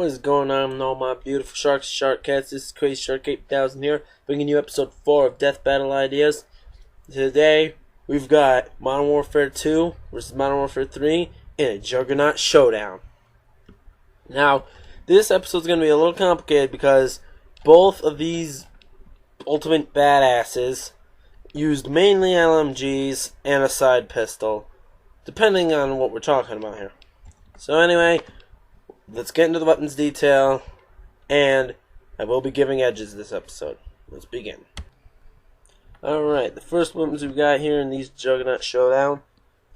What is going on, all my beautiful sharks, shark cats? This is Crazyshark 8000 here, bringing you episode 4 of Death Battle Ideas. Today, we've got Modern Warfare 2 versus Modern Warfare 3 in a Juggernaut showdown. Now, this episode is going to be a little complicated because both of these ultimate badasses used mainly LMGs and a side pistol, depending on what we're talking about here. So anyway, let's get into the weapons detail, and I will be giving edges this episode. Let's begin. Alright, the first weapons we've got here in these Juggernaut showdown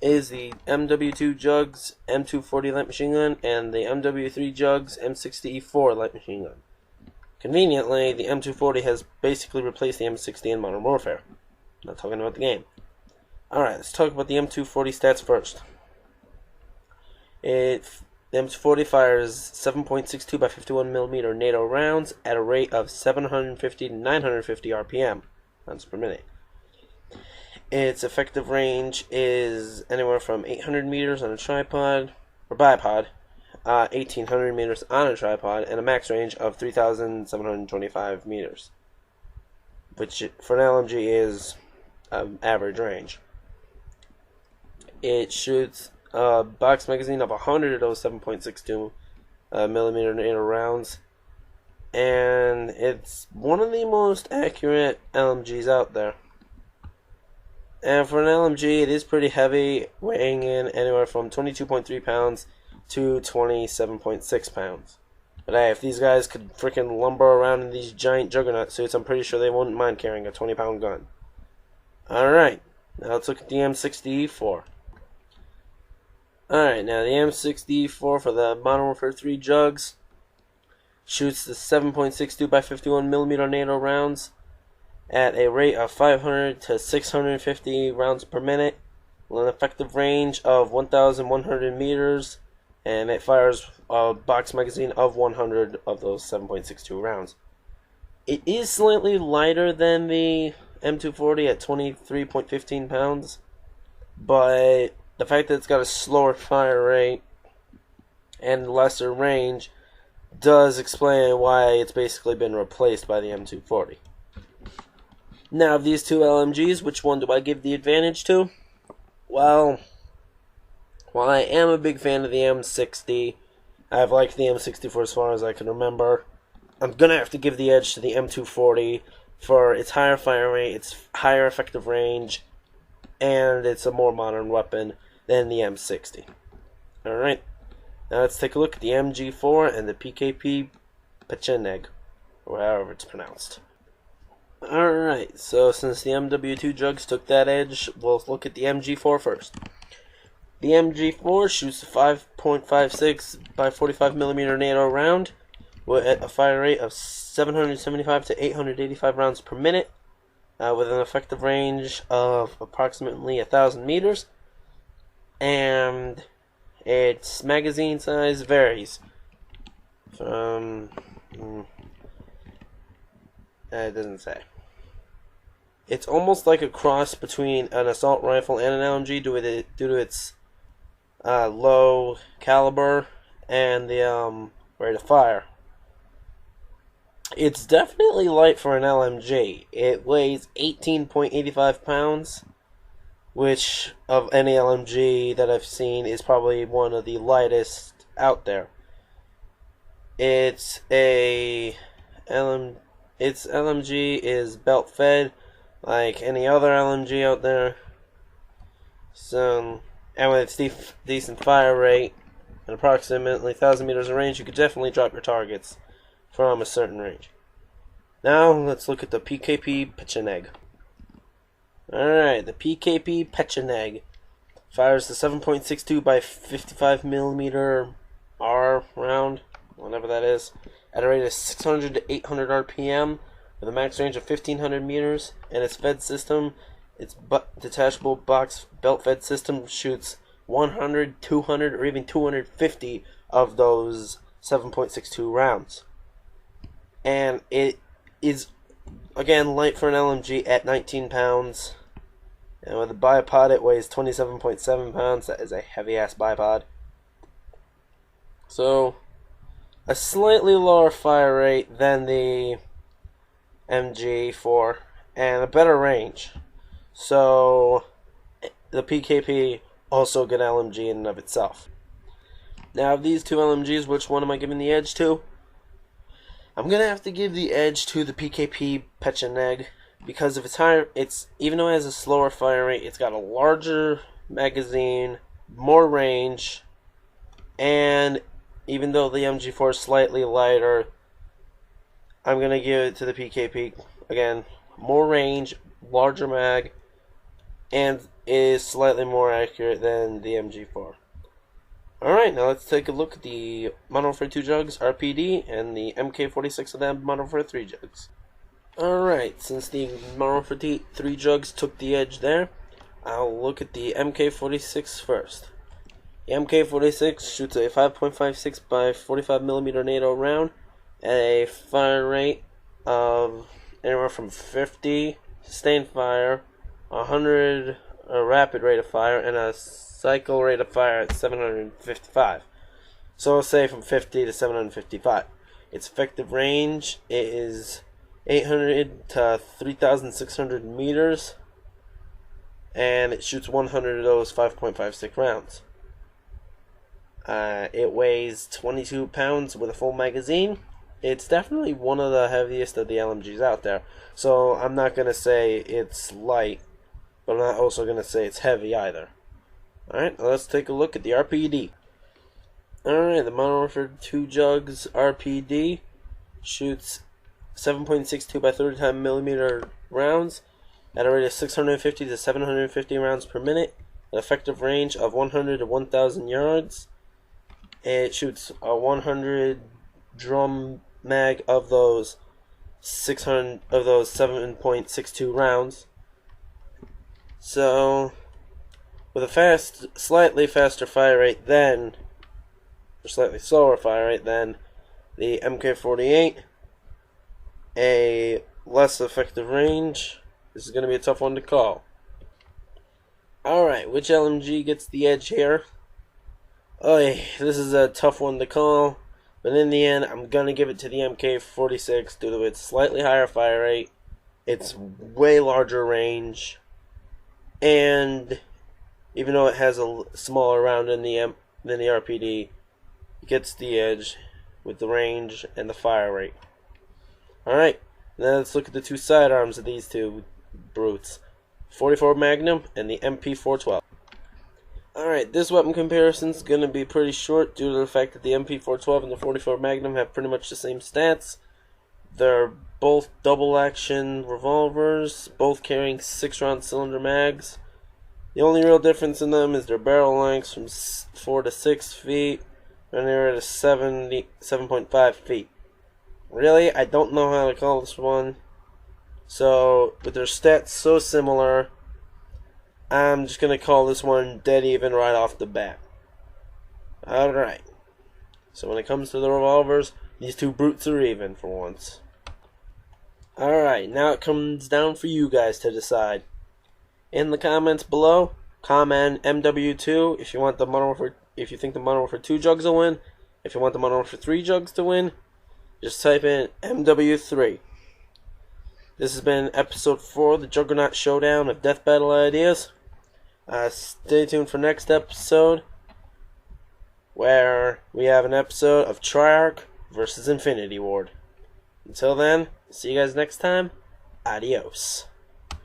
is the Mw2 Jugs M240 light machine gun and the Mw3 Jugs M60E4 light machine gun. Conveniently, the M240 has basically replaced the M60 in Modern Warfare. I'm not talking about the game. Alright, let's talk about the M240 stats first. The M240 fires 7.62 by 51mm NATO rounds at a rate of 750 to 950 RPM, rounds per minute. Its effective range is anywhere from 800 meters on a tripod, or bipod, 1800 meters on a tripod, and a max range of 3,725 meters, which for an LMG is average range. It shoots a box magazine of 100 of those 7.62 millimeter NATO rounds, and it's one of the most accurate LMGs out there. And for an LMG, it is pretty heavy, weighing in anywhere from 22.3 pounds to 27.6 pounds. But hey, if these guys could freaking lumber around in these giant Juggernaut suits, I'm pretty sure they wouldn't mind carrying a 20-pound gun. Alright, now let's look at the M60E4. Alright, now the M60E4 for the Modern Warfare 3 Jugs shoots the 7.62 by 51mm NATO rounds at a rate of 500 to 650 rounds per minute, with an effective range of 1,100 meters, and it fires a box magazine of 100 of those 7.62 rounds. It is slightly lighter than the M240 at 23.15 pounds, but the fact that it's got a slower fire rate and lesser range does explain why it's basically been replaced by the M240. Now, of these two LMGs, which one do I give the advantage to? Well, while I am a big fan of the M60, I've liked the M60 for as far as I can remember, I'm going to have to give the edge to the M240 for its higher fire rate, its higher effective range, and it's a more modern weapon than the M60. Alright, now let's take a look at the MG4 and the Pkp Pecheneg, or however it's pronounced. Alright, so since the MW2 Jugs took that edge, we'll look at the MG4 first. The MG4 shoots a 5.56 by 45mm NATO round with a fire rate of 775 to 885 rounds per minute, with an effective range of approximately 1,000 meters, and its magazine size varies from it doesn't say. It's almost like a cross between an assault rifle and an LMG due to its low caliber and the rate of fire. It's definitely light for an LMG. It weighs 18.85 pounds, which of any LMG that I've seen is probably one of the lightest out there. Its LMG is belt fed like any other LMG out there. So, and with its decent fire rate and approximately 1,000 meters of range, you could definitely drop your targets from a certain range. Now, let's look at the Pkp Pecheneg. Alright, the Pkp Pecheneg fires the 7.62 by 55mm R round, whatever that is, at a rate of 600 to 800 RPM with a max range of 1,500 meters, and its fed system, its detachable box belt fed system, shoots 100, 200, or even 250 of those 7.62 rounds. And it is, again, light for an LMG at 19 pounds. And with a bipod, it weighs 27.7 pounds. That is a heavy-ass bipod. So, a slightly lower fire rate than the MG4 and a better range. So the PKP also a good LMG in and of itself. Now of these two LMGs, which one am I giving the edge to? I'm gonna have to give the edge to the Pkp Pecheneg because of its higher. Even though it has a slower fire rate, it's got a larger magazine, more range, and even though the MG4 is slightly lighter, I'm gonna give it to the PKP again. More range, larger mag, and is slightly more accurate than the MG4. Alright, now let's take a look at the Mw2 jugs, RPD, and the MK46 of the Mw3 jugs. Alright, since the Mw3 jugs took the edge there, I'll look at the MK46 first. The MK46 shoots a 5.56 by 45mm NATO round at a fire rate of anywhere from 50 sustained fire, 100 a rapid rate of fire, and a cycle rate of fire at 755. So I'll say from 50 to 755. Its effective range is 800 to 3,600 meters, and it shoots 100 of those 5.56 rounds. It weighs 22 pounds with a full magazine. It's definitely one of the heaviest of the LMGs out there, so I'm not going to say it's light, but I'm not also going to say it's heavy either. Alright, let's take a look at the RPD. Alright, the Mw2 jugs RPD shoots 7.62 by 39mm rounds at a rate of 650 to 750 rounds per minute, an effective range of 100 to 1,000 yards. It shoots a 100 drum mag of those 7.62 rounds. So with a slightly faster fire rate than, or slightly slower fire rate than the MK48, a less effective range. This is going to be a tough one to call. Alright, which LMG gets the edge here? Oy, this is a tough one to call, but in the end, I'm going to give it to the MK46 due to its slightly higher fire rate, its way larger range, and even though it has a smaller round than the RPD, it gets the edge with the range and the fire rate. Alright, now let's look at the two sidearms of these two brutes, 44 Magnum and the MP412. Alright, this weapon comparison is going to be pretty short due to the fact that the MP412 and the 44 Magnum have pretty much the same stats. They're both double action revolvers, both carrying 6-round cylinder mags. The only real difference in them is their barrel lengths from 4 to 6 feet, and they're at 7.5 feet. Really, I don't know how to call this one. So, with their stats so similar, I'm just going to call this one dead even right off the bat. Alright. So when it comes to the revolvers, these two brutes are even for once. Alright, now it comes down for you guys to decide. In the comments below, comment Mw2 if you want if you think the Mw2 jugs will win. If you want the Mw3 jugs to win, just type in Mw3. This has been episode 4 of the Juggernaut Showdown of Death Battle Ideas. Stay tuned for next episode, where we have an episode of Treyarch versus Infinity Ward. Until then, see you guys next time. Adios.